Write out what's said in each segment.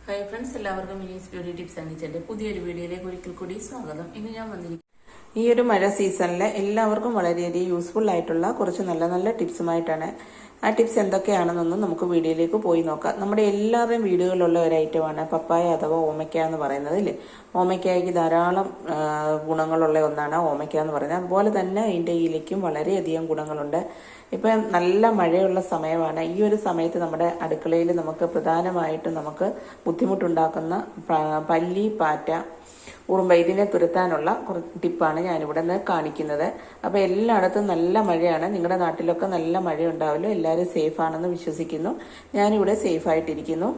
Hi friends, എല്ലാവർക്കും മിനീസ് beauty tips and കിച്ചന്റെ പുതിയൊരു വീഡിയോയിലേക്ക് ഒരിക്കൽ കൂടി സ്വാഗതം. ഇന്ന് ഞാൻ വന്നിരിക്കും ഈ ഒരു മഴ സീസണിൽ എല്ലാവർക്കും വളരെയധികം യൂസ്ഫുൾ ആയിട്ടുള്ള കുറച്ച് നല്ല നല്ല ടിപ്സുമായിട്ടാണ്. ആ ടിപ്സ് എന്തൊക്കെയാണെന്നൊന്നും നമുക്ക് വീഡിയോയിലേക്ക് പോയി നോക്കാം. നമ്മുടെ എല്ലാവരുടെയും വീടുകളിലുള്ള ഒരു ഐറ്റമാണ് പപ്പായ അഥവാ ഓമയ്ക്ക എന്ന് പറയുന്നത്. ഇല്ലേ, ഓമയ്ക്കായ്ക്ക് ധാരാളം ഗുണങ്ങളുള്ള ഒന്നാണ് ഓമയ്ക്ക എന്ന് പറയുന്നത്. അതുപോലെ തന്നെ അതിൻ്റെ ഇലയ്ക്കും വളരെയധികം ഗുണങ്ങളുണ്ട്. ഇപ്പം നല്ല മഴയുള്ള സമയമാണ്. ഈ ഒരു സമയത്ത് നമ്മുടെ അടുക്കളയിൽ നമുക്ക് പ്രധാനമായിട്ടും നമുക്ക് ബുദ്ധിമുട്ടുണ്ടാക്കുന്ന പല്ലി, പാറ്റ, ഉറുമ്പ ഇതിനെ തുരത്താനുള്ള ടിപ്പാണ് ഞാനിവിടെ നിന്ന് കാണിക്കുന്നത്. അപ്പോൾ എല്ലായിടത്തും നല്ല മഴയാണ്. നിങ്ങളുടെ നാട്ടിലൊക്കെ നല്ല മഴ ഉണ്ടാവുമല്ലോ. എല്ലാവരും സേഫാണെന്ന് വിശ്വസിക്കുന്നു. ഞാനിവിടെ സേഫായിട്ടിരിക്കുന്നു.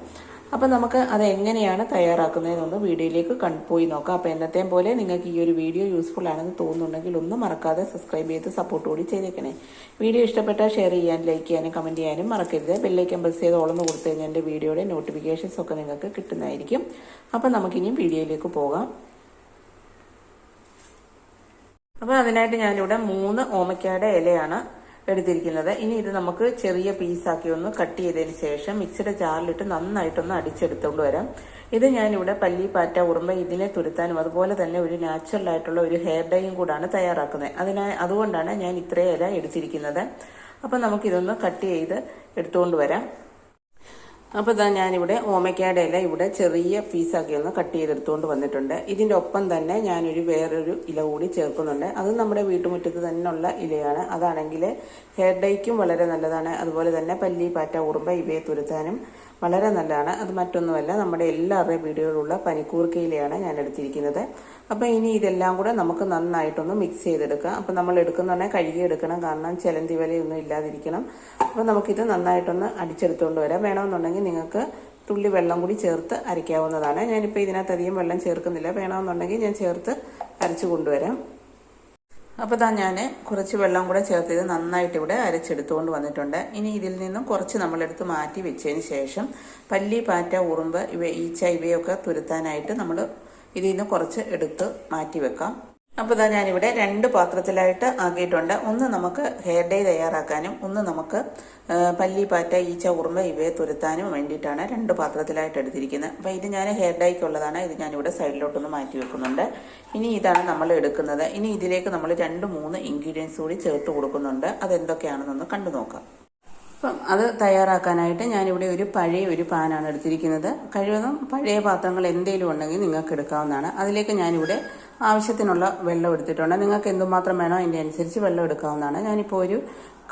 അപ്പം നമുക്ക് അത് എങ്ങനെയാണ് തയ്യാറാക്കുന്നതെന്നൊന്ന് വീഡിയോയിലേക്ക് പോയി നോക്കാം. അപ്പോൾ എന്നത്തെയും പോലെ നിങ്ങൾക്ക് ഈ ഒരു വീഡിയോ യൂസ്ഫുൾ ആണെന്ന് തോന്നുന്നുണ്ടെങ്കിൽ ഒന്നും മറക്കാതെ സബ്സ്ക്രൈബ് ചെയ്ത് സപ്പോർട്ട് കൂടി ചെയ്തേക്കണേ. വീഡിയോ ഇഷ്ടപ്പെട്ടാൽ ഷെയർ ചെയ്യാനും ലൈക്ക് ചെയ്യാനും കമൻറ്റ് ചെയ്യാനും മറക്കരുത്. ബെല്ലൈക്കൻ പ്രസ് ചെയ്ത് ഓളന്ന് കൊടുത്തു കഴിഞ്ഞാൽ എൻ്റെ വീഡിയോയുടെ നോട്ടിഫിക്കേഷൻസ് ഒക്കെ നിങ്ങൾക്ക് കിട്ടുന്നതായിരിക്കും. അപ്പം നമുക്കിനിയും വീഡിയോയിലേക്ക് പോകാം. അപ്പോൾ അതിനായിട്ട് ഞാനിവിടെ 3 ഓമയ്ക്കയുടെ ഇലയാണ് എടുത്തിരിക്കുന്നത്. ഇനി ഇത് നമുക്ക് ചെറിയ പീസാക്കി ഒന്ന് കട്ട് ചെയ്തതിന് ശേഷം മിക്സിയുടെ ജാറിലിട്ട് നന്നായിട്ടൊന്ന് അടിച്ചെടുത്തുകൊണ്ട് വരാം. ഇത് ഞാനിവിടെ പല്ലി, പാറ്റ, ഉറുമ്പ ഇതിനെ തുരത്താനും അതുപോലെ തന്നെ ഒരു നാച്ചുറൽ ആയിട്ടുള്ള ഒരു ഹെയർ ഡൈയും കൂടാണ് തയ്യാറാക്കുന്നത്. അതുകൊണ്ടാണ് ഞാൻ ഇത്രയും ഇല എടുത്തിരിക്കുന്നത്. അപ്പം നമുക്കിതൊന്ന് കട്ട് ചെയ്ത് എടുത്തുകൊണ്ട് വരാം. അപ്പോൾ ഇതാ ഞാനിവിടെ ഓമയ്ക്കയുടെ ഇല ഇവിടെ ചെറിയ പീസാക്കി ഒന്ന് കട്ട് ചെയ്തെടുത്തുകൊണ്ട് വന്നിട്ടുണ്ട്. ഇതിൻ്റെ ഒപ്പം തന്നെ ഞാനൊരു വേറൊരു ഇല കൂടി ചേർക്കുന്നുണ്ട്. അത് നമ്മുടെ വീട്ടുമുറ്റത്ത് തന്നെയുള്ള ഇലയാണ്. അതാണെങ്കിൽ ഹെയർ ഡൈക്കും വളരെ നല്ലതാണ്. അതുപോലെ തന്നെ പല്ലി, പാറ്റ, ഉറുമ്പ ഇവയെ തുരത്താനും വളരെ നല്ലതാണ്. അത് മറ്റൊന്നുമല്ല, നമ്മുടെ എല്ലാവരുടെയും വീടുകളിലുള്ള പനിക്കൂർക്കയിലയാണ് ഞാൻ എടുത്തിരിക്കുന്നത്. അപ്പോൾ ഇനി ഇതെല്ലാം കൂടെ നമുക്ക് നന്നായിട്ടൊന്ന് മിക്സ് ചെയ്തെടുക്കാം. അപ്പോൾ നമ്മൾ എടുക്കുന്നുണ്ടെങ്കിൽ കഴുകിയെടുക്കണം, കാരണം ചിലന്തി വലയൊന്നും ഇല്ലാതിരിക്കണം. അപ്പോൾ നമുക്കിത് നന്നായിട്ടൊന്ന് അടിച്ചെടുത്തുകൊണ്ട് വരാം. വേണമെന്നുണ്ടെങ്കിൽ നിങ്ങൾക്ക് തുള്ളി വെള്ളം കൂടി ചേർത്ത് അരയ്ക്കാവുന്നതാണ്. ഞാനിപ്പോൾ ഇതിനകത്ത് അധികം വെള്ളം ചേർക്കുന്നില്ല. വേണമെന്നുണ്ടെങ്കിൽ ഞാൻ ചേർത്ത് അരച്ചു കൊണ്ടുവരാം. അപ്പോൾ ഞാൻ കുറച്ച് വെള്ളം കൂടെ ചേർത്ത് ഇത് നന്നായിട്ട് ഇവിടെ അരച്ചെടുത്തുകൊണ്ട് വന്നിട്ടുണ്ട്. ഇനി ഇതിൽ നിന്നും കുറച്ച് നമ്മളെടുത്ത് മാറ്റി വെച്ചതിന് ശേഷം പല്ലി, പാറ്റ, ഉറുമ്പ്, ഈച്ച ഇവയൊക്കെ തുരത്താനായിട്ട് നമ്മൾ ഇതിൽ നിന്ന് കുറച്ച് എടുത്ത് മാറ്റി വെക്കാം. അപ്പോൾ ഞാനിവിടെ 2 പാത്രത്തിലായിട്ട് ആക്കിയിട്ടുണ്ട്. ഒന്ന് നമുക്ക് ഹെയർ ഡൈ തയ്യാറാക്കാനും ഒന്ന് നമുക്ക് പല്ലി, പാറ്റ, ഈച്ച, ഉറുമ്പ ഇവയെ തുരത്താനും വേണ്ടിയിട്ടാണ് 2 പാത്രത്തിലായിട്ട് എടുത്തിരിക്കുന്നത്. അപ്പോൾ ഇത് ഞാൻ ഹെയർ ഡൈക്കുള്ളതാണ്. ഇത് ഞാനിവിടെ സൈഡിലോട്ടൊന്ന് മാറ്റി വെക്കുന്നുണ്ട്. ഇനി ഇതാണ് നമ്മൾ എടുക്കുന്നത്. ഇനി ഇതിലേക്ക് നമ്മൾ 2-3 ഇൻഗ്രീഡിയൻസ് കൂടി ചേർത്ത് കൊടുക്കുന്നുണ്ട്. അതെന്തൊക്കെയാണെന്നൊന്ന് കണ്ടു നോക്കാം. അപ്പം അത് തയ്യാറാക്കാനായിട്ട് ഞാനിവിടെ പഴയ ഒരു പാനാണ് എടുത്തിരിക്കുന്നത്. കഴിവതും പഴയ പാത്രങ്ങൾ എന്തെങ്കിലും ഉണ്ടെങ്കിൽ നിങ്ങൾക്ക് എടുക്കാവുന്നതാണ്. അതിലേക്ക് ഞാനിവിടെ ആവശ്യത്തിനുള്ള വെള്ളം എടുത്തിട്ടുണ്ട്. നിങ്ങൾക്ക് എന്തുമാത്രം വേണോ അതിൻ്റെ അനുസരിച്ച് വെള്ളം എടുക്കാവുന്നതാണ്. ഞാനിപ്പോൾ ഒരു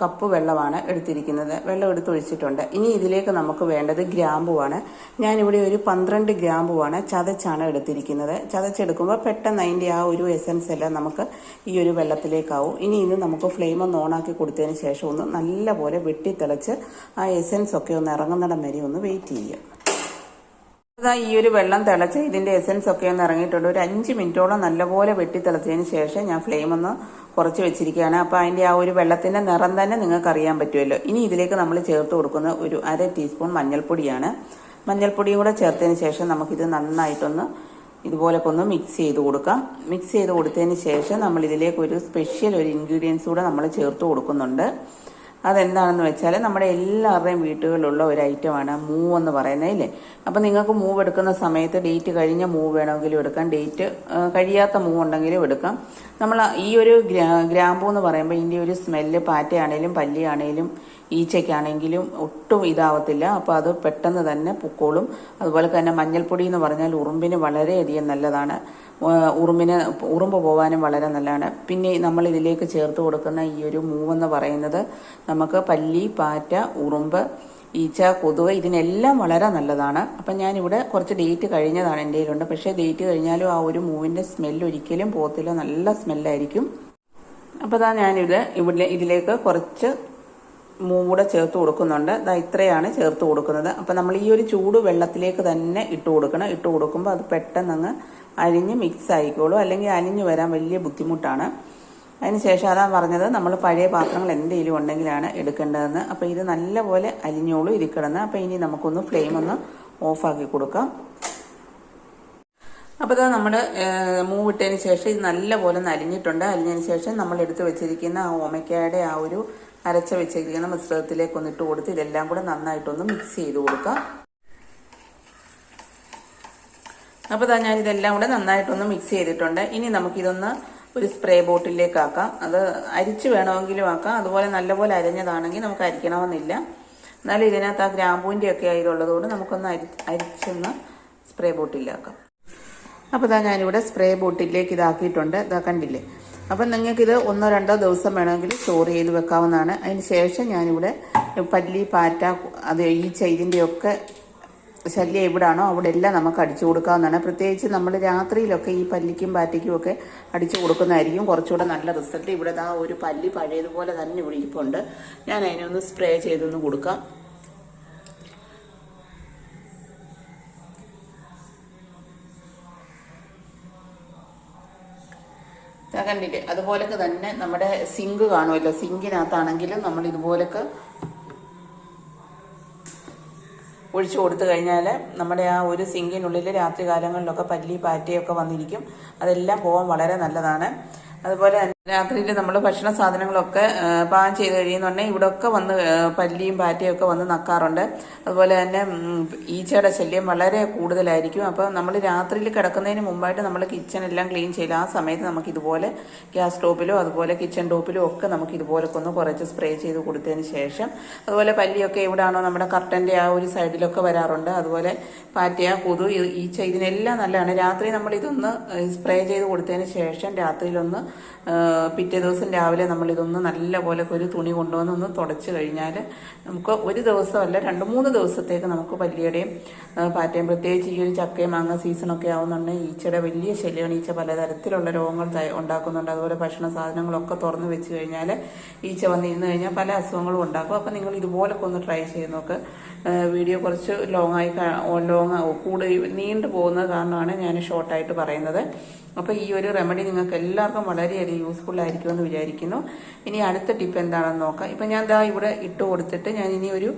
കപ്പ് വെള്ളമാണ് എടുത്തിരിക്കുന്നത്. വെള്ളം എടുത്തൊഴിച്ചിട്ടുണ്ട്. ഇനി ഇതിലേക്ക് നമുക്ക് വേണ്ടത് ഗ്രാമ്പുവാണ്. ഞാനിവിടെ ഒരു 12 ഗ്രാമ്പുവാണ് ചതച്ചാണ് എടുത്തിരിക്കുന്നത്. ചതച്ചെടുക്കുമ്പോൾ പെട്ടെന്ന് അതിൻ്റെ ആ ഒരു എസൻസ് എല്ലാം നമുക്ക് ഈ ഒരു വെള്ളത്തിലേക്കാവും. ഇനി ഇത് നമുക്ക് ഫ്ലെയിം ഒന്ന് ഓണാക്കി കൊടുത്തതിന് ശേഷം ഒന്ന് നല്ലപോലെ വെട്ടിത്തിളച്ച് ആ എസൻസ് ഒക്കെ ഒന്ന് ഇറങ്ങുന്നിടം വരെ ഒന്ന് വെയിറ്റ് ചെയ്യുക. ഈ ഒരു വെള്ളം തിളച്ച് ഇതിന്റെ എസൻസ് ഒക്കെ ഒന്ന് ഇറങ്ങിയിട്ടുണ്ട്. ഒരു 5 മിനിറ്റോളം നല്ലപോലെ വെട്ടിത്തിളച്ചതിന് ശേഷം ഞാൻ ഫ്ലെയിം ഒന്ന് കുറച്ച് വെച്ചിരിക്കുകയാണ്. അപ്പോൾ അതിന്റെ ആ ഒരു വെള്ളത്തിന്റെ നിറം തന്നെ നിങ്ങൾക്ക് അറിയാൻ പറ്റുമല്ലോ. ഇനി ഇതിലേക്ക് നമ്മൾ ചേർത്ത് കൊടുക്കുന്ന ഒരു 1/2 ടീസ്പൂൺ മഞ്ഞൾപ്പൊടിയാണ്. മഞ്ഞൾപ്പൊടിയും കൂടെ ചേർത്തതിന് ശേഷം നമുക്കിത് നന്നായിട്ടൊന്ന് ഇതുപോലൊക്കെ ഒന്ന് മിക്സ് ചെയ്ത് കൊടുക്കാം. മിക്സ് ചെയ്ത് കൊടുത്തതിന് ശേഷം നമ്മൾ ഇതിലേക്ക് ഒരു സ്പെഷ്യൽ ഒരു ഇൻഗ്രീഡിയൻസ് കൂടെ നമ്മൾ ചേർത്ത് കൊടുക്കുന്നുണ്ട്. അതെന്താണെന്ന് വെച്ചാൽ നമ്മുടെ എല്ലാവരുടെയും വീട്ടുകളിലുള്ള ഒരു ഐറ്റമാണ് മൂവ് എന്ന് പറയുന്നത്. ഇല്ലേ, അപ്പം നിങ്ങൾക്ക് മൂവ് എടുക്കുന്ന സമയത്ത് ഡേറ്റ് കഴിഞ്ഞ മൂവ് വേണമെങ്കിലും എടുക്കാം, ഡേറ്റ് കഴിയാത്ത മൂവ് ഉണ്ടെങ്കിലും എടുക്കാം. നമ്മൾ ഈ ഒരു ഗ്രാമ്പൂ എന്ന് പറയുമ്പോൾ ഇതിൻ്റെ ഒരു സ്മെല്ല് പാറ്റയാണേലും പല്ലിയാണേലും ഈച്ചയ്ക്കാണെങ്കിലും ഒട്ടും ഇതാവത്തില്ല. അപ്പോൾ അത് പെട്ടെന്ന് തന്നെ പൊക്കോളും. അതുപോലെ തന്നെ മഞ്ഞൾപ്പൊടി എന്ന് പറഞ്ഞാൽ ഉറുമ്പിന് വളരെയധികം നല്ലതാണ്. ഉറുമ്പ് പോകാനും വളരെ നല്ലതാണ്. പിന്നെ നമ്മൾ ഇതിലേക്ക് ചേർത്ത് കൊടുക്കുന്ന ഈ ഒരു മൂവെന്ന് പറയുന്നത് നമുക്ക് പല്ലി, പാറ്റ, ഉറുമ്പ്, ഈച്ച, കൊതുക് ഇതിനെല്ലാം വളരെ നല്ലതാണ്. അപ്പം ഞാനിവിടെ കുറച്ച് ഡേറ്റ് കഴിഞ്ഞതാണ് എൻ്റെ കയ്യിലുണ്ട്. പക്ഷേ ഡേറ്റ് കഴിഞ്ഞാലും ആ ഒരു മൂവിൻ്റെ സ്മെല്ല് ഒരിക്കലും പോകത്തില്ല. നല്ല സ്മെല്ലായിരിക്കും. അപ്പോൾ ഞാനിവിടെ ഇതിലേക്ക് കുറച്ച് മൂവ് കൂടെ ചേർത്ത് കൊടുക്കുന്നുണ്ട്. ഇത്രയാണ് ചേർത്ത് കൊടുക്കുന്നത്. അപ്പം നമ്മൾ ഈ ഒരു ചൂട് വെള്ളത്തിലേക്ക് തന്നെ ഇട്ട് കൊടുക്കണം. ഇട്ട് കൊടുക്കുമ്പോൾ അത് പെട്ടെന്ന് അങ്ങ് അലിഞ്ഞ് മിക്സ് ആയിക്കോളും. അല്ലെങ്കിൽ അലിഞ്ഞു വരാൻ വലിയ ബുദ്ധിമുട്ടാണ്. അതിനുശേഷം അതാ പറഞ്ഞത്, നമ്മൾ പഴയ പാത്രങ്ങൾ എന്തെങ്കിലും ഉണ്ടെങ്കിലാണ് എടുക്കേണ്ടതെന്ന്. അപ്പോൾ ഇത് നല്ലപോലെ അലിഞ്ഞോളൂ ഇരിക്കിടന്ന്. അപ്പോൾ ഇനി നമുക്കൊന്ന് ഫ്ലെയിം ഒന്ന് ഓഫാക്കി കൊടുക്കാം. അപ്പോൾ നമ്മൾ മൂവ് ഇട്ടതിന് ശേഷം ഇത് നല്ലപോലെ ഒന്ന് അലിഞ്ഞിട്ടുണ്ട്. അലിഞ്ഞതിന് ശേഷം നമ്മൾ എടുത്ത് വെച്ചിരിക്കുന്ന ആ ഓമയ്ക്കയുടെ ആ ഒരു അരച്ച് വെച്ചിരിക്കുന്ന മിശ്രിതത്തിലേക്ക് ഒന്ന് ഇട്ട് കൊടുത്ത് ഇതെല്ലാം കൂടെ നന്നായിട്ടൊന്ന് മിക്സ് ചെയ്ത് കൊടുക്കാം. അപ്പോൾ ഞാൻ ഇതെല്ലാം കൂടെ നന്നായിട്ടൊന്ന് മിക്സ് ചെയ്തിട്ടുണ്ട്. ഇനി നമുക്കിതൊന്ന് ഒരു സ്പ്രേ ബോട്ടിലേക്ക് ആക്കാം. അത് അരിച്ച് വേണമെങ്കിലും ആക്കാം, അതുപോലെ നല്ലപോലെ അരിഞ്ഞതാണെങ്കിൽ നമുക്ക് അരിക്കണമെന്നില്ല. എന്നാലും ഇതിനകത്ത് ആ ഗ്രാമ്പൂവിൻ്റെ ഒക്കെ ഇതുള്ളതുകൊണ്ട് നമുക്കൊന്ന് അരിച്ചൊന്ന് സ്പ്രേ ബോട്ടിലാക്കാം. അപ്പോൾ ഞാനിവിടെ സ്പ്രേ ബോട്ടിലേക്ക് ഇതാക്കിയിട്ടുണ്ട്. ഇതാ കണ്ടില്ലേ. അപ്പം നിങ്ങൾക്കിത് 1-2 ദിവസം വേണമെങ്കിൽ സ്റ്റോർ ചെയ്ത് വെക്കാവുന്നതാണ്. അതിന് ശേഷം ഞാനിവിടെ പല്ലി, പാറ്റ, അത് ഈച്ച ഇതിൻ്റെയൊക്കെ ശല്യം എവിടാണോ അവിടെ എല്ലാം നമുക്ക് അടിച്ചു കൊടുക്കാവുന്നതാണ്. പ്രത്യേകിച്ച് നമ്മൾ രാത്രിയിലൊക്കെ ഈ പല്ലിക്കും പാറ്റയ്ക്കും ഒക്കെ അടിച്ചു കൊടുക്കുന്നതായിരിക്കും കുറച്ചുകൂടെ നല്ല റിസൾട്ട്. ഇവിടെ ഒരു പല്ലി പഴയതുപോലെ തന്നെ ഇവിടെ ഇരിപ്പുണ്ട്. ഞാൻ അതിനൊന്ന് സ്പ്രേ ചെയ്തൊന്ന് കൊടുക്കാം. കണ്ടില്ലേ. അതുപോലൊക്കെ തന്നെ നമ്മുടെ സിങ്ക് കാണുമല്ലോ, സിങ്കിനകത്താണെങ്കിലും നമ്മൾ ഇതുപോലൊക്കെ ഒഴിച്ചു കൊടുത്തു കഴിഞ്ഞാൽ നമ്മുടെ ആ ഒരു സിങ്കിനുള്ളിൽ രാത്രി കാലങ്ങളിലൊക്കെ പല്ലി, പാറ്റയൊക്കെ വന്നിരിക്കും. അതെല്ലാം പോകാൻ വളരെ നല്ലതാണ്. അതുപോലെ രാത്രിയിൽ നമ്മൾ ഭക്ഷണ സാധനങ്ങളൊക്കെ പാകം ചെയ്ത് കഴിയുന്നുണ്ടെങ്കിൽ ഇവിടെയൊക്കെ വന്ന് പല്ലിയും പാറ്റയും ഒക്കെ വന്ന് നക്കാറുണ്ട്. അതുപോലെ തന്നെ ഈച്ചയുടെ ശല്യം വളരെ കൂടുതലായിരിക്കും. അപ്പോൾ നമ്മൾ രാത്രിയിൽ കിടക്കുന്നതിന് മുമ്പായിട്ട് നമ്മൾ കിച്ചണെല്ലാം ക്ലീൻ ചെയ്യില്ല. ആ സമയത്ത് നമുക്ക് ഇതുപോലെ ഗ്യാസ് സ്റ്റോപ്പിലോ അതുപോലെ കിച്ചൺ ടോപ്പിലോ ഒക്കെ നമുക്ക് ഇതുപോലൊക്കെ ഒന്ന് കുറച്ച് സ്പ്രേ ചെയ്ത് കൊടുത്തതിന് ശേഷം, അതുപോലെ പല്ലിയൊക്കെ എവിടെയാണോ നമ്മുടെ കർട്ടൻ്റെ ആ ഒരു സൈഡിലൊക്കെ വരാറുണ്ട്. അതുപോലെ പാറ്റ, കൊതു, ഈച്ച ഇതിനെല്ലാം നല്ലതാണ്. രാത്രി നമ്മൾ ഇതൊന്ന് സ്പ്രേ ചെയ്ത് കൊടുത്തതിന് ശേഷം രാത്രിയിലൊന്ന് പിറ്റേ ദിവസം രാവിലെ നമ്മളിതൊന്ന് നല്ലപോലെ ഒരു തുണി കൊണ്ടുവന്ന് ഒന്ന് തുടച്ച് കഴിഞ്ഞാൽ നമുക്ക് ഒരു ദിവസമല്ല 2-3 ദിവസത്തേക്ക് നമുക്ക് പല്ലിയുടെയും പാറ്റയും, പ്രത്യേകിച്ച് ഈ ഒരു ചക്കയും മാങ്ങ സീസണൊക്കെ ആവുന്നുണ്ടെങ്കിൽ ഈച്ചയുടെ വലിയ ശല്യമാണ്. ഈച്ച പലതരത്തിലുള്ള രോഗങ്ങൾ ഉണ്ടാക്കുന്നുണ്ട്. അതുപോലെ ഭക്ഷണ സാധനങ്ങളൊക്കെ തുറന്ന് വെച്ച് കഴിഞ്ഞാൽ ഈച്ച വന്നിരുന്ന് കഴിഞ്ഞാൽ പല അസുഖങ്ങളും ഉണ്ടാക്കും. അപ്പം നിങ്ങൾ ഇതുപോലൊക്കെ ഒന്ന് ട്രൈ ചെയ്ത് നോക്ക്. വീഡിയോ കുറച്ച് നീണ്ടു പോകുന്നത് കാരണമാണ് ഞാൻ ഷോർട്ടായിട്ട് പറയുന്നത്. അപ്പോൾ ഈ ഒരു റെമഡി നിങ്ങൾക്ക് എല്ലാവർക്കും വളരെയധികം യൂസ്ഫുൾ ആയിരിക്കുമെന്ന് വിചാരിക്കുന്നു. ഇനി അടുത്ത ടിപ്പ് എന്താണെന്ന് നോക്കാം. ഇപ്പം ഞാൻ ഇവിടെ ഇട്ട് കൊടുത്തിട്ട് ഞാൻ ഇനി ഒരു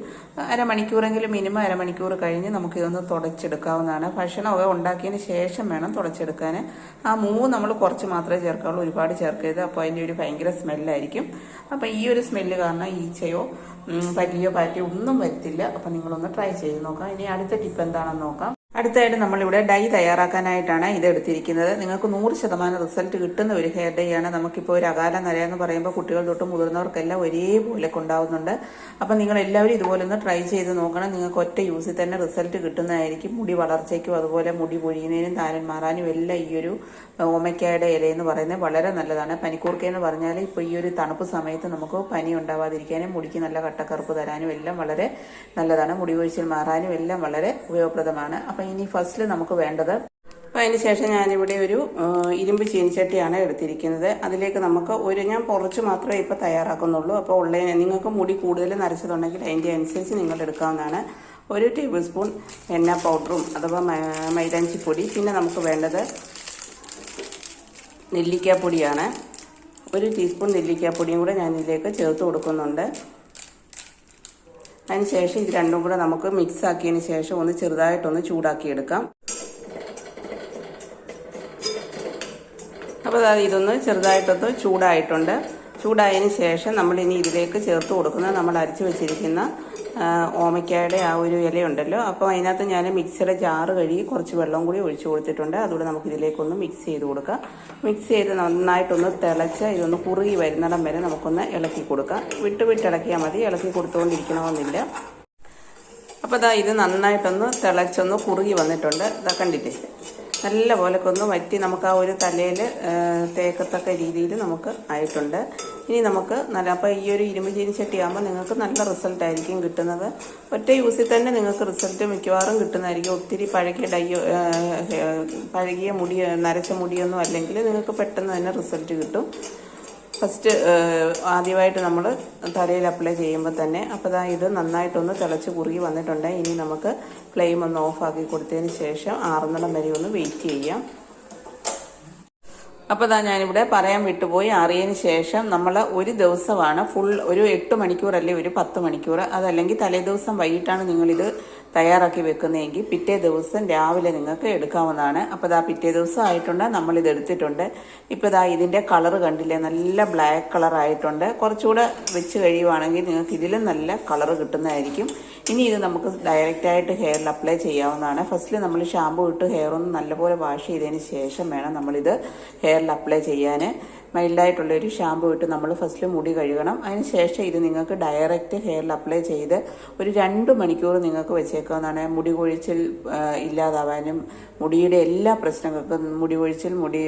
അരമണിക്കൂറെങ്കിലും മിനിമം അരമണിക്കൂർ കഴിഞ്ഞ് നമുക്കിതൊന്ന് തുടച്ചെടുക്കാവുന്നതാണ്. ഭക്ഷണമൊക്കെ ഉണ്ടാക്കിയതിന് ശേഷം വേണം തുടച്ചെടുക്കാൻ. ആ നമ്മൾ കുറച്ച് മാത്രമേ ചേർക്കാവുള്ളൂ, ഒരുപാട് ചേർക്കരുത്. അപ്പോൾ അതിൻ്റെ ഒരു ഭയങ്കര സ്മെല്ലായിരിക്കും. അപ്പോൾ ഈ ഒരു സ്മെല്ല് കാരണം ഈച്ചയോ പല്ലിയോ പാറ്റയോ ഒന്നും വരത്തില്ല. അപ്പം നിങ്ങളൊന്ന് ട്രൈ ചെയ്ത് നോക്കാം. ഇനി അടുത്ത ടിപ്പ് എന്താണെന്ന് നോക്കാം. അടുത്തായിട്ട് നമ്മളിവിടെ ഡൈ തയ്യാറാക്കാനായിട്ടാണ് ഇത് എടുത്തിരിക്കുന്നത്. നിങ്ങൾക്ക് 100% റിസൾട്ട് കിട്ടുന്ന ഒരു ഹെയർ ഡൈ ആണ്. നമുക്കിപ്പോൾ ഒരു അകാല നര എന്ന് പറയുമ്പോൾ കുട്ടികൾ തൊട്ട് മുതിർന്നവർക്കെല്ലാം ഒരേപോലെ ഉണ്ടാവുന്നുണ്ട്. അപ്പം നിങ്ങൾ എല്ലാവരും ഇതുപോലെ ഒന്ന് ട്രൈ ചെയ്ത് നോക്കണം. നിങ്ങൾക്ക് ഒറ്റ യൂസിൽ തന്നെ റിസൾട്ട് കിട്ടുന്നതായിരിക്കും. മുടി വളർച്ചയ്ക്കും അതുപോലെ മുടി പൊഴിയുന്നതിനും താരൻ മാറാനും എല്ലാം ഈ ഒരു ഓമയ്ക്കായുടെ ഇലയെന്ന് പറയുന്നത് വളരെ നല്ലതാണ്. പനിക്കൂർക്കയെന്ന് പറഞ്ഞാൽ ഇപ്പോൾ ഈ ഒരു തണുപ്പ് സമയത്ത് നമുക്ക് പനി ഉണ്ടാവാതിരിക്കാനും മുടിക്ക് നല്ല കട്ടക്കറുപ്പ് തരാനും എല്ലാം വളരെ നല്ലതാണ്. മുടി കൊഴിച്ചിൽ മാറാനും എല്ലാം വളരെ ഉപയോഗപ്രദമാണ്. അപ്പം ഇനി ഫസ്റ്റിൽ നമുക്ക് വേണ്ടത്, അപ്പോൾ അതിന് ശേഷം ഞാനിവിടെ ഒരു ഇരുമ്പ് ചീനിച്ചട്ടിയാണ് എടുത്തിരിക്കുന്നത്. അതിലേക്ക് നമുക്ക് ഞാൻ കുറച്ച് മാത്രമേ ഇപ്പോൾ തയ്യാറാക്കുന്നുള്ളൂ. അപ്പോൾ നിങ്ങൾക്ക് മുടി കൂടുതൽ നരച്ചതുണ്ടെങ്കിൽ അതിൻ്റെ അനുസരിച്ച് നിങ്ങൾ എടുക്കാവുന്നതാണ്. 1 ടേബിൾ സ്പൂൺ എണ്ണ പൗഡറും അഥവാ മൈലാഞ്ചിപ്പൊടി. പിന്നെ നമുക്ക് വേണ്ടത് നെല്ലിക്കാപ്പൊടിയാണ്. 1 ടീസ്പൂൺ നെല്ലിക്കാപ്പൊടിയും കൂടെ ഞാൻ ഇതിലേക്ക് ചേർത്ത് കൊടുക്കുന്നുണ്ട്. അതിനുശേഷം ഇത് രണ്ടും കൂടെ നമുക്ക് മിക്സ് ആക്കിയതിന് ശേഷം ഒന്ന് ചെറുതായിട്ടൊന്ന് ചൂടാക്കിയെടുക്കാം. അപ്പോൾ ഇതൊന്ന് ചെറുതായിട്ടൊന്ന് ചൂടായിട്ടുണ്ട്. ചൂടായതിന് ശേഷം നമ്മളിനി ഇതിലേക്ക് ചേർത്ത് കൊടുക്കുന്നത് നമ്മൾ അരച്ച് വെച്ചിരിക്കുന്ന ഓമയ്ക്കായുടെ ആ ഒരു ഇലയുണ്ടല്ലോ. അപ്പോൾ അതിനകത്ത് ഞാൻ മിക്സിയുടെ ജാറ് കഴുകി കുറച്ച് വെള്ളം കൂടി ഒഴിച്ചു കൊടുത്തിട്ടുണ്ട്. അതുകൂടെ നമുക്ക് ഇതിലേക്കൊന്ന് മിക്സ് ചെയ്ത് കൊടുക്കാം. മിക്സ് ചെയ്ത് നന്നായിട്ടൊന്ന് തിളച്ച് ഇതൊന്ന് കുറുകി വരുന്നിടം വരെ നമുക്കൊന്ന് ഇളക്കി കൊടുക്കാം. വിട്ട് ഇളക്കിയാൽ മതി, ഇളക്കി കൊടുത്തുകൊണ്ടിരിക്കണമെന്നില്ല. അപ്പോൾ ഇത് നന്നായിട്ടൊന്ന് തിളച്ചൊന്ന് കുറുകി വന്നിട്ടുണ്ട്. കണ്ടില്ലേ, നല്ല പോലൊക്കെ ഒന്ന് വറ്റി നമുക്ക് ആ ഒരു തലയിൽ തേക്കത്തക്ക രീതിയിൽ നമുക്ക് ആയിട്ടുണ്ട്. ഇനി നമുക്ക് അപ്പോൾ ഈ ഒരു ഇരുമ്പ് ചീനിച്ചട്ടി ആകുമ്പോൾ നിങ്ങൾക്ക് നല്ല റിസൾട്ട് ആയിരിക്കും കിട്ടുന്നത്. ഒറ്റ യൂസിൽ തന്നെ നിങ്ങൾക്ക് റിസൾട്ട് മിക്കവാറും കിട്ടുന്നതായിരിക്കും. ഒത്തിരി പഴകിയ മുടി, നരച്ച മുടിയൊന്നും അല്ലെങ്കിൽ നിങ്ങൾക്ക് പെട്ടെന്ന് തന്നെ റിസൾട്ട് കിട്ടും. ഫസ്റ്റ് ആദ്യമായിട്ട് നമ്മൾ തലയിൽ അപ്ലൈ ചെയ്യുമ്പോൾ തന്നെ. അപ്പോൾ ഇത് നന്നായിട്ടൊന്ന് തിളച്ച് കുറുകി വന്നിട്ടുണ്ട്. ഇനി നമുക്ക് ഫ്ലെയിം ഒന്ന് ഓഫാക്കി കൊടുത്തതിന് ശേഷം ആറുന്നിടം വരെ ഒന്ന് വെയിറ്റ് ചെയ്യാം. അപ്പോൾ ഞാനിവിടെ പറയാൻ വിട്ടുപോയി, ആറിയതിന് ശേഷം നമ്മൾ ഒരു ദിവസമാണ് ഒരു 8 മണിക്കൂർ അല്ലെ ഒരു 10 മണിക്കൂർ, അതല്ലെങ്കിൽ തലേ ദിവസം വൈകിട്ടാണ് നിങ്ങളിത് തയ്യാറാക്കി വെക്കുന്നതെങ്കിൽ പിറ്റേ ദിവസം രാവിലെ നിങ്ങൾക്ക് എടുക്കാവുന്നതാണ്. അപ്പോൾ പിറ്റേ ദിവസം ആയിട്ടുണ്ട്, നമ്മളിത് എടുത്തിട്ടുണ്ട്. ഇപ്പോൾ ഇതിൻ്റെ കളറ് കണ്ടില്ലേ, നല്ല ബ്ലാക്ക് കളർ ആയിട്ടുണ്ട്. കുറച്ചുകൂടെ വെച്ച് കഴിയുവാണെങ്കിൽ നിങ്ങൾക്ക് ഇതിലും നല്ല കളറ് കിട്ടുന്നതായിരിക്കും. ഇനി ഇത് നമുക്ക് ഡയറക്റ്റായിട്ട് ഹെയറിൽ അപ്ലൈ ചെയ്യാവുന്നതാണ്. ഫസ്റ്റിൽ നമ്മൾ ഷാമ്പു ഇട്ട് ഹെയർ ഒന്ന് നല്ലപോലെ വാഷ് ചെയ്തതിന് ശേഷം വേണം നമ്മളിത് ഹെയറിൽ അപ്ലൈ ചെയ്യാൻ. മൈൽഡായിട്ടുള്ളൊരു ഷാമ്പു ഇട്ട് നമ്മൾ ഫസ്റ്റിൽ മുടി കഴുകണം. അതിന് ശേഷം ഇത് നിങ്ങൾക്ക് ഡയറക്റ്റ് ഹെയറിൽ അപ്ലൈ ചെയ്ത് ഒരു 2 മണിക്കൂർ നിങ്ങൾക്ക് വെച്ചേക്കാവുന്നതാണ്. മുടി കൊഴിച്ചിൽ ഇല്ലാതാവാനും മുടിയുടെ എല്ലാ പ്രശ്നങ്ങൾക്കും, മുടി കൊഴിച്ചിൽ, മുടി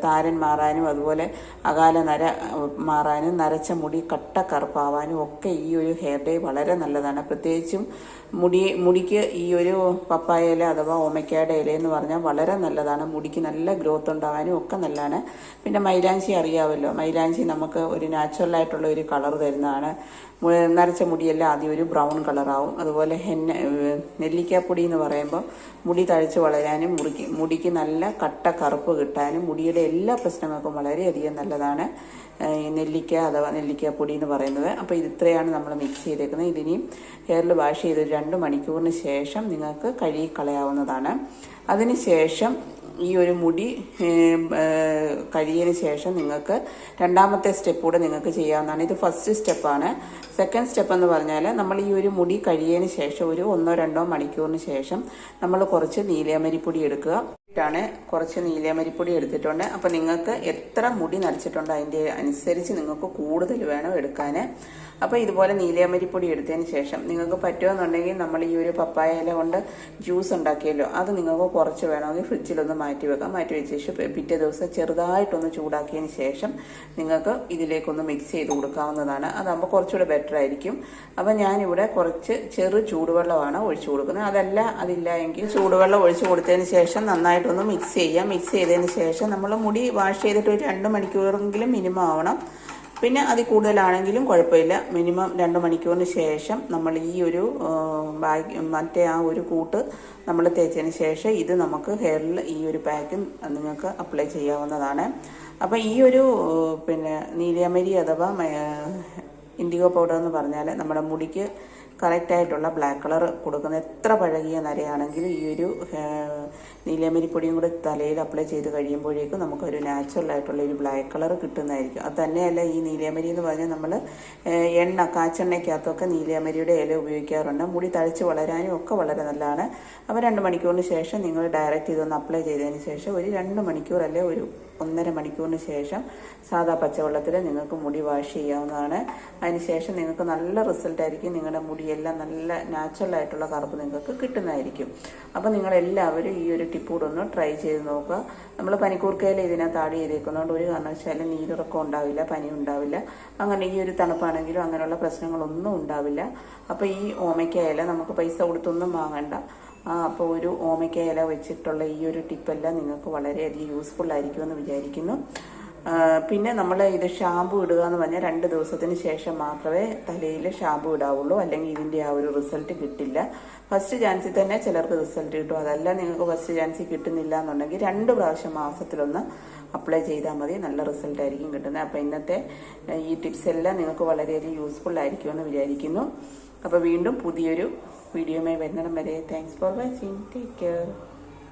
താരൻ മാറാനും, അതുപോലെ അകാല നര മാറാനും, നരച്ച മുടി കട്ട കറുപ്പാവാനും ഒക്കെ ഈ ഒരു ഹെയർ ഡേ വളരെ നല്ലതാണ്. പ്രത്യേകിച്ചും മുടിക്ക് ഈ ഒരു പപ്പായ ഇല അഥവാ ഓമയ്ക്കയുടെ ഇല എന്ന് പറഞ്ഞാൽ വളരെ നല്ലതാണ്. മുടിക്ക് നല്ല ഗ്രോത്ത് ഉണ്ടാകാനും ഒക്കെ നല്ലതാണ്. പിന്നെ മൈലാഞ്ചി അറിയാമല്ലോ, മൈലാഞ്ചി നമുക്ക് ഒരു നാച്ചുറലായിട്ടുള്ള ഒരു കളർ തരുന്നതാണ്. നരച്ച മുടിയെല്ലാം ആദ്യം ഒരു ബ്രൗൺ കളറാവും. അതുപോലെ നെല്ലിക്കാപ്പൊടി എന്ന് പറയുമ്പോൾ മുടി തഴച്ച് വളരാനും മുടിക്ക് നല്ല കട്ട കറുപ്പ് കിട്ടാനും മുടിയുടെ എല്ലാ പ്രശ്നങ്ങൾക്കും വളരെയധികം നല്ലതാണ് നെല്ലിക്ക അഥവാ നെല്ലിക്കാപ്പൊടി എന്ന് പറയുന്നത്. അപ്പോൾ ഇത്രയാണ് നമ്മൾ മിക്സ് ചെയ്തേക്കുന്നത്. ഇതിനെയും ഹെയറിൽ വാഷ് ചെയ്ത് 2 മണിക്കൂറിന് ശേഷം നിങ്ങൾക്ക് കഴുകി കളയാവുന്നതാണ്. അതിനുശേഷം ഈ ഒരു മുടി കഴിയതിന് ശേഷം നിങ്ങൾക്ക് രണ്ടാമത്തെ സ്റ്റെപ്പ് കൂടെ നിങ്ങൾക്ക് ചെയ്യാവുന്നതാണ്. ഇത് ഫസ്റ്റ് സ്റ്റെപ്പാണ്. സെക്കൻഡ് സ്റ്റെപ്പ് എന്ന് പറഞ്ഞാൽ നമ്മൾ ഈ ഒരു മുടി കഴിയതിന് ശേഷം ഒരു 1-2 മണിക്കൂറിന് ശേഷം നമ്മൾ കുറച്ച് നീലയമരിപ്പൊടി എടുക്കുക. കുറച്ച് നീലയമരിപ്പൊടി എടുത്തിട്ടുണ്ട്. അപ്പോൾ നിങ്ങൾക്ക് എത്ര മുടി നരച്ചിട്ടുണ്ടോ അതിൻ്റെ അനുസരിച്ച് നിങ്ങൾക്ക് കൂടുതൽ വേണം എടുക്കാൻ. അപ്പോൾ ഇതുപോലെ നീലയമരിപ്പൊടി എടുത്തതിന് ശേഷം നിങ്ങൾക്ക് പറ്റുമെന്നുണ്ടെങ്കിൽ നമ്മൾ ഈ ഒരു പപ്പായ ഇല കൊണ്ട് ജ്യൂസ് ഉണ്ടാക്കിയല്ലോ, അത് നിങ്ങൾക്ക് കുറച്ച് വേണമെങ്കിൽ ഫ്രിഡ്ജിലൊന്ന് മാറ്റി വെക്കാം. മാറ്റി വെച്ച ശേഷം പിറ്റേ ദിവസം ചെറുതായിട്ടൊന്ന് ചൂടാക്കിയതിന് ശേഷം നിങ്ങൾക്ക് ഇതിലേക്കൊന്ന് മിക്സ് ചെയ്ത് കൊടുക്കാവുന്നതാണ്. അതാകുമ്പോൾ കുറച്ചുകൂടെ ബെറ്റർ ആയിരിക്കും. അപ്പോൾ ഞാനിവിടെ കുറച്ച് ചെറു ചൂടുവെള്ളമാണ് ഒഴിച്ചു കൊടുക്കുന്നത്. അതില്ല എങ്കിൽ ചൂടുവെള്ളം ഒഴിച്ചു കൊടുത്തതിന് ശേഷം നന്നായിട്ടൊന്ന് മിക്സ് ചെയ്യാം. മിക്സ് ചെയ്തതിന് ശേഷം നമ്മൾ മുടി വാഷ് ചെയ്തിട്ട് ഒരു 2 മണിക്കൂറെങ്കിലും മിനിമം ആവണം. പിന്നെ അതിൽ കൂടുതലാണെങ്കിലും കുഴപ്പമില്ല. മിനിമം 2 മണിക്കൂറിന് ശേഷം നമ്മൾ ഈ ഒരു മറ്റേ ആ ഒരു കൂട്ട് നമ്മൾ തേച്ചതിന് ശേഷം ഇത് നമുക്ക് ഹെയറിൽ ഈ ഒരു പാക്ക് നിങ്ങൾക്ക് അപ്ലൈ ചെയ്യാവുന്നതാണ്. അപ്പം ഈ ഒരു നീലയമരി അഥവാ ഇൻഡിഗോ പൗഡർ എന്ന് പറഞ്ഞാൽ നമ്മുടെ മുടിക്ക് കറക്റ്റായിട്ടുള്ള ബ്ലാക്ക് കളർ കൊടുക്കുന്ന എത്ര പഴകിയ നരയാണെങ്കിലും ഈ ഒരു നീലയമരിപ്പൊടിയും കൂടെ തലയിൽ അപ്ലൈ ചെയ്ത് കഴിയുമ്പോഴേക്കും നമുക്കൊരു നാച്ചുറലായിട്ടുള്ള ഒരു ബ്ലാക്ക് കളർ കിട്ടുന്നതായിരിക്കും. അത് തന്നെയല്ല, ഈ നീലയമരി എന്ന് പറഞ്ഞാൽ നമ്മൾ കാച്ചെണ്ണയ്ക്കകത്തൊക്കെ നീലയമരിയുടെ ഇല ഉപയോഗിക്കാറുണ്ട്. മുടി തഴച്ച് വളരാനും ഒക്കെ വളരെ നല്ലതാണ്. അപ്പോൾ 2 മണിക്കൂറിന് ശേഷം നിങ്ങൾ ഡയറക്റ്റ് ഇതൊന്ന് അപ്ലൈ ചെയ്തതിന് ശേഷം ഒരു 2 മണിക്കൂർ അല്ലെ ഒരു 1.5 മണിക്കൂറിന് ശേഷം സാധാ പച്ചവെള്ളത്തിൽ നിങ്ങൾക്ക് മുടി വാഷ് ചെയ്യാവുന്നതാണ്. അതിനുശേഷം നിങ്ങൾക്ക് നല്ല റിസൾട്ട് ആയിരിക്കും. നിങ്ങളുടെ മുടിയെല്ലാം നല്ല നാച്ചുറലായിട്ടുള്ള കറുപ്പ് നിങ്ങൾക്ക് കിട്ടുന്നതായിരിക്കും. അപ്പോൾ നിങ്ങളെല്ലാവരും ഈ ഒരു ടിപ്പ് കൂടെ ഒന്ന് ട്രൈ ചെയ്ത് നോക്കുക. നമ്മൾ പനിക്കൂർക്കയില ഇതിനകത്ത് ആഡ് ചെയ്തേക്കുന്നതുകൊണ്ട് ഒരു കാരണവശാലും നീരിറക്കം ഉണ്ടാവില്ല, പനി ഉണ്ടാവില്ല. അങ്ങനെ ഈ ഒരു തണുപ്പാണെങ്കിലും അങ്ങനെയുള്ള പ്രശ്നങ്ങളൊന്നും ഉണ്ടാവില്ല. അപ്പോൾ ഈ ഓമയ്ക്ക ഇല നമുക്ക് പൈസ കൊടുത്തൊന്നും വാങ്ങണ്ട. അപ്പോൾ ഒരു ഓമയ്ക്ക ഇല വെച്ചിട്ടുള്ള ഈ ഒരു ടിപ്പെല്ലാം നിങ്ങൾക്ക് വളരെയധികം യൂസ്ഫുൾ ആയിരിക്കുമെന്ന് വിചാരിക്കുന്നു. പിന്നെ നമ്മൾ ഇത് ഷാമ്പു ഇടുക എന്ന് പറഞ്ഞാൽ 2 ദിവസത്തിന് ശേഷം മാത്രമേ തലയിൽ ഷാമ്പു ഇടാവുള്ളൂ. അല്ലെങ്കിൽ ഇതിൻ്റെ ആ ഒരു റിസൾട്ട് കിട്ടില്ല. ഫസ്റ്റ് ചാൻസിൽ തന്നെ ചിലർക്ക് റിസൾട്ട് കിട്ടും. അതല്ല നിങ്ങൾക്ക് ഫസ്റ്റ് ചാൻസിൽ കിട്ടുന്നില്ല എന്നുണ്ടെങ്കിൽ 2 പ്രാവശ്യം മാസത്തിലൊന്ന് അപ്ലൈ ചെയ്താൽ മതി. നല്ല റിസൾട്ട് ആയിരിക്കും കിട്ടുന്നത്. അപ്പോൾ ഇന്നത്തെ ഈ ടിപ്സ് എല്ലാം നിങ്ങൾക്ക് വളരെയധികം യൂസ്ഫുൾ ആയിരിക്കുമെന്ന് വിചാരിക്കുന്നു. അപ്പോൾ വീണ്ടും പുതിയൊരു വീഡിയോയുമായി വരുന്നിടം വരെ thanks for watching. Take care.